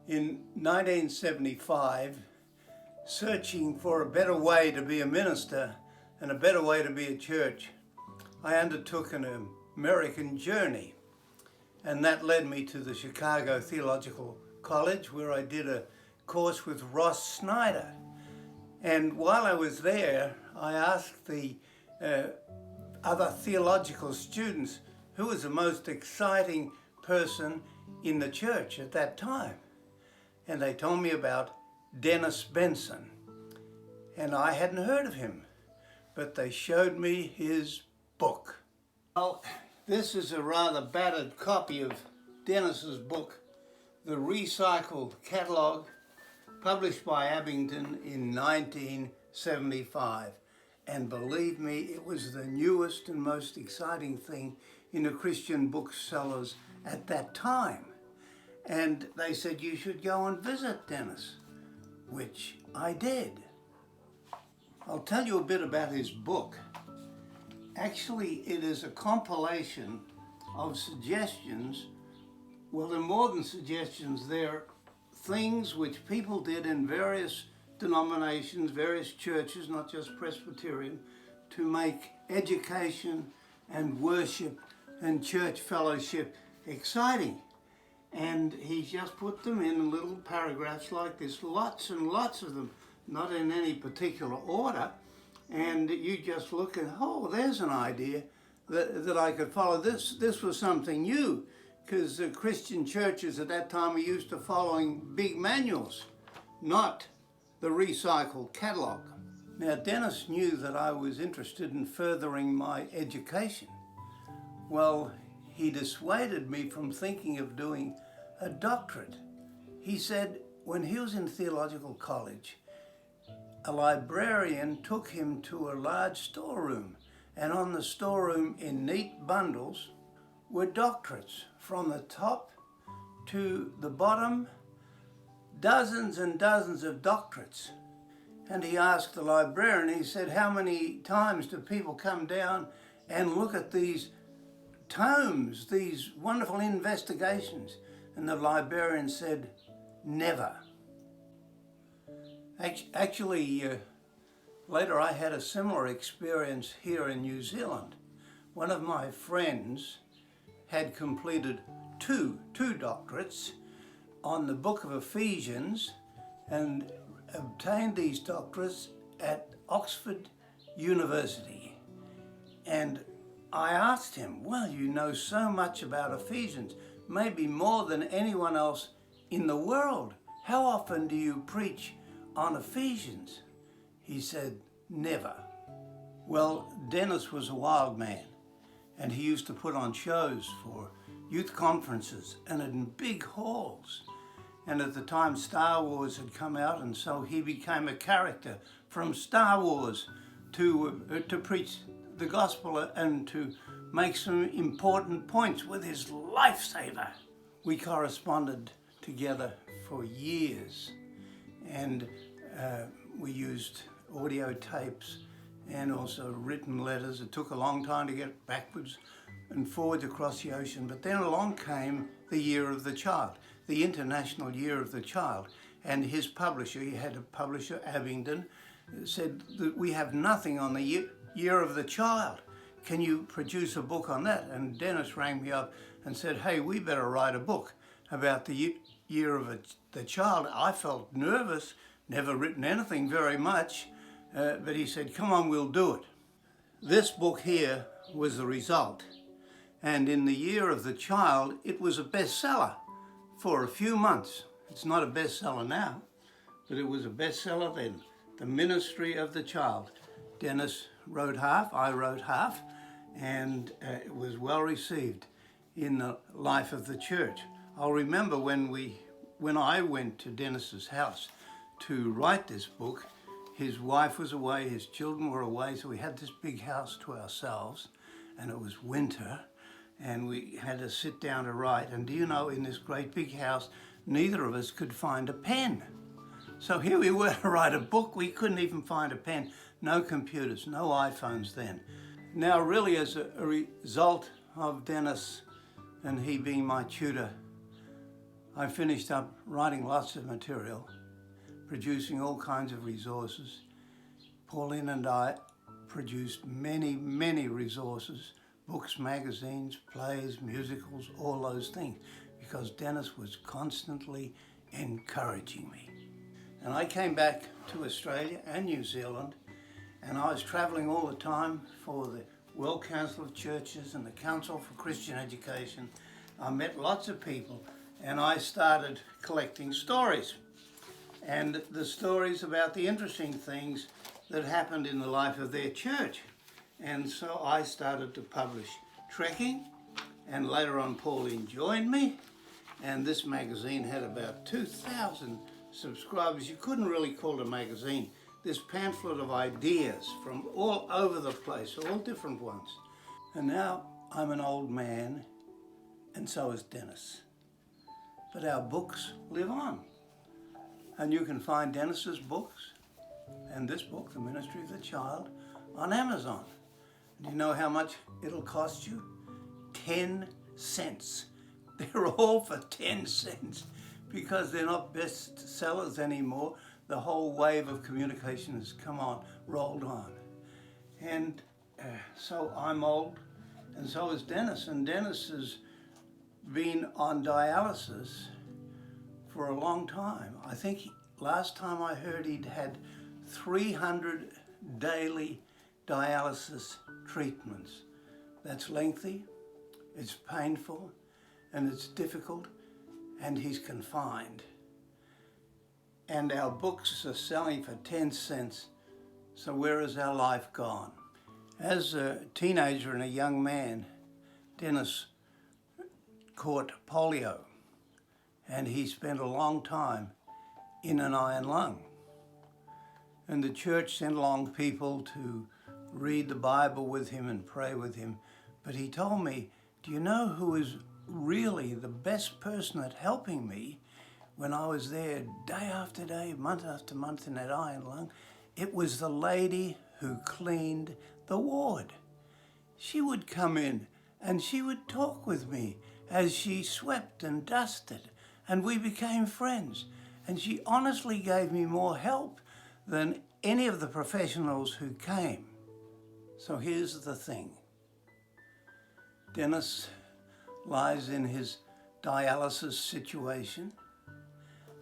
In 1975, searching for a better way to be a minister and a better way to be a church, I undertook an American journey, and that led me to the Chicago Theological College, where I did a course with Ross Snyder. And while I was there, I asked the other theological students who was the most exciting person in the church at that time. And they told me about C Benson. And I hadn't heard of him, but they showed me his book. Well, this is a rather battered copy of Dennis's book, The Recycled Catalogue, published by Abingdon in 1975. And believe me, it was the newest and most exciting thing in the Christian booksellers at that time. And they said you should go and visit Dennis, which I did. I'll tell you a bit about his book. Actually, it is a compilation of suggestions. Well, they're more than suggestions. They're things which people did in various denominations, various churches, not just Presbyterian, to make education and worship and church fellowship exciting. And he just put them in little paragraphs like this, lots and lots of them, not in any particular order. And you just look and, oh, there's an idea that I could follow. This was something new, because Christian churches at that time were used to following big manuals, not the recycled catalogue. Now, Dennis knew that I was interested in furthering my education. Well, he dissuaded me from thinking of doing a doctorate. He said when he was in theological college, a librarian took him to a large storeroom, and on the storeroom in neat bundles were doctorates from the top to the bottom, dozens and dozens of doctorates. And he asked the librarian, he said, how many times do people come down and look at these tomes, these wonderful investigations? And the librarian said, never. Actually, later I had a similar experience here in New Zealand. One of my friends had completed two doctorates on the book of Ephesians and obtained these doctorates at Oxford University. And I asked him, well, you know so much about Ephesians, maybe more than anyone else in the world. How often do you preach on Ephesians? He said, never. Well, Dennis was a wild man, and he used to put on shows for youth conferences and in big halls. And at the time Star Wars had come out, and so he became a character from Star Wars to preach the gospel and to make some important points with his Lifesaver. We corresponded together for years, and we used audio tapes and also written letters. It took a long time to get backwards and forwards across the ocean, but then along came the Year of the Child, the International Year of the Child, and his publisher, he had a publisher, Abingdon, said that we have nothing on the Year of the Child. Can you produce a book on that? And Dennis rang me up and said, hey, we better write a book about the Year of the Child. I felt nervous, never written anything very much, but he said, come on, we'll do it. This book here was the result. And in the Year of the Child, it was a bestseller for a few months. It's not a bestseller now, but it was a bestseller then. The Ministry of the Child. Dennis wrote half, I wrote half, and it was well received in the life of the church. I'll remember when I went to Dennis's house to write this book, his wife was away, his children were away, so we had this big house to ourselves, and it was winter, and we had to sit down to write. And do you know, in this great big house, neither of us could find a pen. So here we were to write a book, we couldn't even find a pen. No computers, no iPhones then. Now really, as a result of Dennis and he being my tutor, I finished up writing lots of material, producing all kinds of resources. Pauline and I produced many resources, books, magazines, plays, musicals, all those things, because Dennis was constantly encouraging me. And I came back to Australia and New Zealand, and I was travelling all the time for the World Council of Churches and the Council for Christian Education. I met lots of people, and I started collecting stories, and the stories about the interesting things that happened in the life of their church. And so I started to publish trekking, and later on Pauline joined me, and this magazine had about 2,000 subscribers. You couldn't really call it a magazine. This pamphlet of ideas from all over the place, all different ones. And now I'm an old man, and so is Dennis. But our books live on. And you can find Dennis's books and this book, The Ministry of the Child, on Amazon. Do you know how much it'll cost you? 10 cents. They're all for 10 cents because they're not bestsellers anymore. The whole wave of communication has rolled on. And so I'm old, and so is Dennis. And Dennis has been on dialysis for a long time. I think last time I heard he'd had 300 daily dialysis treatments. That's lengthy, it's painful, and it's difficult, and he's confined. And our books are selling for 10 cents, so where has our life gone? As a teenager and a young man, Dennis caught polio, and he spent a long time in an iron lung. And the church sent along people to read the Bible with him and pray with him. But he told me, do you know who is really the best person at helping me when I was there day after day, month after month in that iron lung? It was the lady who cleaned the ward. She would come in and she would talk with me as she swept and dusted, and we became friends. And she honestly gave me more help than any of the professionals who came. So here's the thing. Dennis lies in his dialysis situation.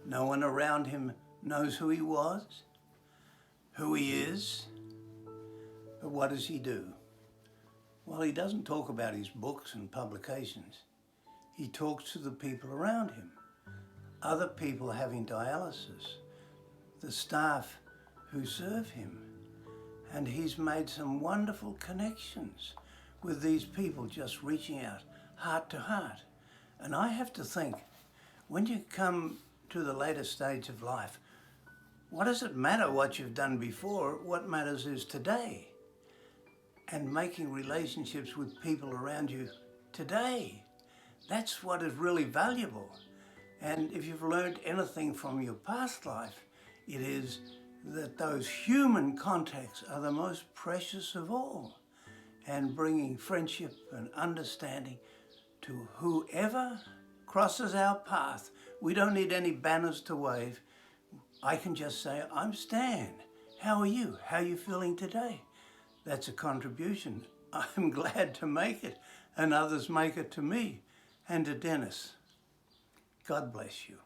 No one around him knows who he was, who he is. But what does he do? Well, he doesn't talk about his books and publications. He talks to the people around him, other people having dialysis, the staff who serve him. And he's made some wonderful connections with these people, just reaching out heart to heart. And I have to think, when you come to the later stage of life, what does it matter what you've done before? What matters is today, and making relationships with people around you today. That's what is really valuable. And if you've learned anything from your past life, it is that those human contacts are the most precious of all, and bringing friendship and understanding to whoever crosses our path. We don't need any banners to wave. I can just say, I'm Stan. How are you? How are you feeling today? That's a contribution. I'm glad to make it, and others make it to me and to Dennis. God bless you.